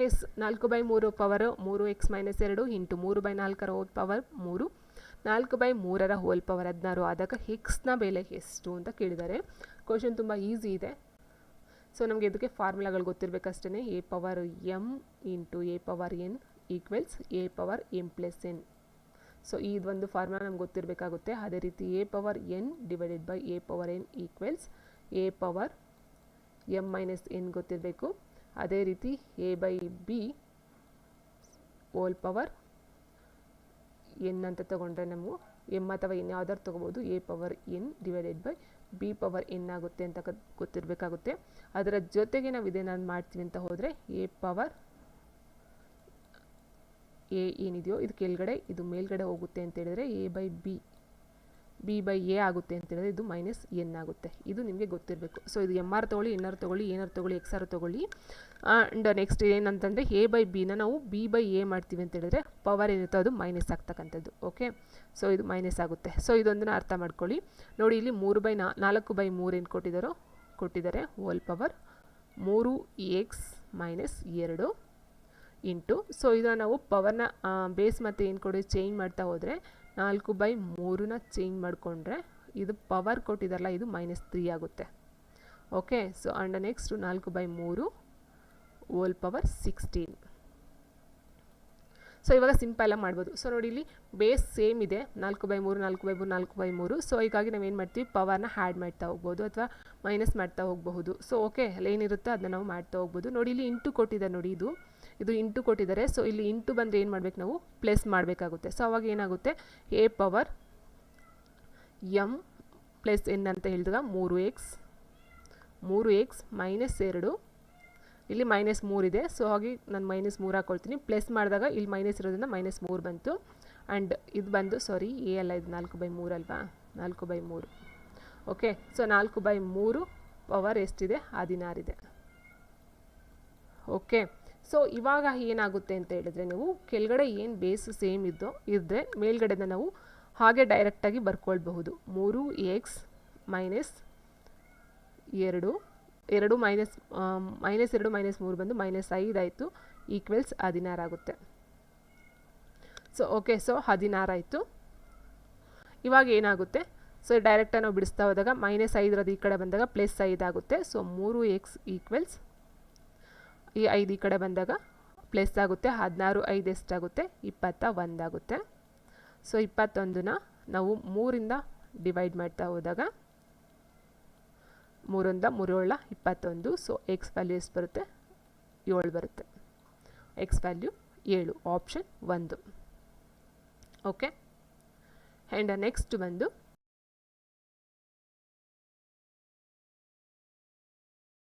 S 4/3 power 3x - 2 into 3/4 whole power 3 4/3 whole power 16 ಆದಾಗ ಎಕ್ಸ್ನ ಬೆಲೆ ಎಷ್ಟು ಅಂತ ಕೇಳಿದ್ದಾರೆ. ಕ್ವಶನ್ ತುಂಬ ಈಸಿ ಇದೆ. ಸೊ ನಮಗೆ ಇದಕ್ಕೆ ಫಾರ್ಮುಲಾಗಳು ಗೊತ್ತಿರಬೇಕಷ್ಟೇ. A power m into a power n equals a power m plus n. So ಇದೊಂದು ಫಾರ್ಮುಲಾ ನಮ್ಗೆ ಗೊತ್ತಿರಬೇಕಾಗುತ್ತೆ. ಅದೇ ರೀತಿ a power n divided by a power n equals a power m minus n ಗೊತ್ತಿರಬೇಕು. ಅದೇ ರೀತಿ a by b whole power n ಅಂತ ತೊಗೊಂಡ್ರೆ ನಾವು ಎಮ್ ಅಥವಾ ಎನ್ ಯಾವ್ದಾದ್ರು ತೊಗೋಬೋದು. A power n divided by b power n ಆಗುತ್ತೆ ಅಂತ ಗೊತ್ತಿರಬೇಕಾಗುತ್ತೆ. ಅದರ ಜೊತೆಗೆ ನಾವು ಇದೇನಾದ್ರು ಮಾಡ್ತೀವಿ ಅಂತ ಹೋದರೆ ಎ ಪವರ್ ಎ ಏನಿದೆಯೋ ಇದು ಕೆಳಗಡೆ ಇದು ಮೇಲ್ಗಡೆ ಹೋಗುತ್ತೆ ಅಂತ ಹೇಳಿದರೆ A by B by A ಆಗುತ್ತೆ ಅಂತ ಹೇಳಿದ್ರೆ ಇದು ಮೈನಸ್ ಎನ್ ಆಗುತ್ತೆ. ಇದು ನಿಮಗೆ ಗೊತ್ತಿರಬೇಕು. ಸೊ ಇದು ಎಮ್ ಆರ್ ತೊಗೊಳ್ಳಿ, ಎನ್ ಆರ್ ತೊಗೊಳ್ಳಿ, ಏನಾರು ತೊಗೊಳ್ಳಿ, ಎಕ್ಸ್ ಆರ್ ತೊಗೊಳ್ಳಿ. ಆ್ಯಂಡ್ ನೆಕ್ಸ್ಟ್ ಏನಂತಂದರೆ ಎ ಬೈ ಬಿನ ನಾವು ಬಿ ಬೈ ಎ ಮಾಡ್ತೀವಿ ಅಂತ ಹೇಳಿದ್ರೆ ಪವರ್ ಏನಿರುತ್ತೋ ಅದು ಮೈನಸ್ ಆಗ್ತಕ್ಕಂಥದ್ದು. ಓಕೆ, ಸೊ ಇದು ಮೈನಸ್ ಆಗುತ್ತೆ. ಸೊ ಇದೊಂದನ್ನು ಅರ್ಥ ಮಾಡ್ಕೊಳ್ಳಿ. ನೋಡಿ ಇಲ್ಲಿ 4/3 ಏನು ಕೊಟ್ಟಿದ್ದಾರೆ whole power 3x - 2 into. So ಇದನ್ನು ನಾವು ಪವರ್ನ ಬೇಸ್ ಮತ್ತು ಏನು ಕೊಡಿ ಚೇಂಜ್ ಮಾಡ್ತಾ ಹೋದರೆ 4/3ನ ಚೇಂಜ್ ಮಾಡಿಕೊಂಡ್ರೆ ಇದು ಪವರ್ ಕೊಟ್ಟಿದ್ದಾರಲ್ಲ ಇದು -3 ಆಗುತ್ತೆ. Okay, so and next 4/3 whole power 16. So ಇವಾಗ ಸಿಂಪಲಾಗಿ ಮಾಡ್ಬೋದು. ಸೊ ನೋಡಿ ಇಲ್ಲಿ ಬೇಸ್ ಸೇಮ್ ಇದೆ 4/3 4/3 4/3. ಸೊ ಹೀಗಾಗಿ ನಾವೇನು ಮಾಡ್ತೀವಿ ಪವರ್ನ ಆ್ಯಡ್ ಮಾಡ್ತಾ ಹೋಗ್ಬೋದು ಅಥವಾ ಮೈನಸ್ ಮಾಡ್ತಾ ಹೋಗಬಹುದು. ಸೊ ಓಕೆ, ಅಲ್ಲಿ ಏನಿರುತ್ತೋ ಅದನ್ನ ನಾವು ಮಾಡ್ತಾ ಹೋಗ್ಬೋದು. ನೋಡಿ ಇಲ್ಲಿ ಇಂಟು ಕೊಟ್ಟಿದ್ದಾರೆ, ನೋಡಿ ಇದು ಇಂಟು ಕೊಟ್ಟಿದ್ದಾರೆ. ಸೊ ಇಲ್ಲಿ ಇಂಟು ಬಂದರೆ ಏನು ಮಾಡಬೇಕು ನಾವು ಪ್ಲಸ್ ಮಾಡಬೇಕಾಗುತ್ತೆ. ಸೊ ಅವಾಗ ಏನಾಗುತ್ತೆ A power m plus N ಅಂತ ಹೇಳಿದಾಗ 3x -2 ಇಲ್ಲಿ -3 ಇದೆ. ಸೊ ಹಾಗೆ ನಾನು -3 ಹಾಕ್ಕೊಳ್ತೀನಿ. ಪ್ಲಸ್ ಮಾಡಿದಾಗ ಇಲ್ಲಿ ಮೈನಸ್ ಇರೋದ್ರಿಂದ -3 ಬಂತು. ಆ್ಯಂಡ್ ಇದು ಬಂದು ಸಾರಿ ಎ ಅಲ್ಲ, ಇದು 4/3 ಅಲ್ವಾ, 4/3. ಓಕೆ, ಸೊ 4/3 ಪವರ್ ಎಷ್ಟಿದೆ 16 ಇದೆ. ಓಕೆ, ಸೊ ಇವಾಗ ಏನಾಗುತ್ತೆ ಅಂತ ಹೇಳಿದ್ರೆ ನೀವು ಕೆಳಗಡೆ ಏನು ಬೇಸ್ ಸೇಮ್ ಇದ್ದರೆ ಮೇಲ್ಗಡೆನ ನಾವು ಹಾಗೆ ಡೈರೆಕ್ಟಾಗಿ ಬರ್ಕೊಳ್ಬಹುದು. 3x - 2 2 -2 ಬಂದು -5 ಆಯಿತು ಈಕ್ವಲ್ಸ್ 16 ಆಗುತ್ತೆ. ಸೊ ಓಕೆ, ಸೊ 16 ಆಯಿತು. ಇವಾಗ ಏನಾಗುತ್ತೆ, ಸೊ ಡೈರೆಕ್ಟಾಗಿ ನಾವು ಬಿಡಿಸ್ತಾ ಹೋದಾಗ -5 ಇರೋದು ಈ ಕಡೆ ಬಂದಾಗ +5 ಆಗುತ್ತೆ. ಸೊ 3x ಈಕ್ವಲ್ಸ್ ಈ 5 ಈ ಕಡೆ ಬಂದಾಗ ಪ್ಲಸ್ ಆಗುತ್ತೆ. 16 5 ಎಷ್ಟಾಗುತ್ತೆ 21 ಆಗುತ್ತೆ. ಸೊ 21ನ ನಾವು 3ರಿಂದ ಡಿವೈಡ್ ಮಾಡ್ತಾ ಹೋದಾಗ 3 × 3 = 21. ಸೊ ಎಕ್ಸ್ ವ್ಯಾಲ್ಯೂ ಎಷ್ಟು ಬರುತ್ತೆ 7 ಬರುತ್ತೆ. X value 7, option 1. Okay, and next ಬಂದು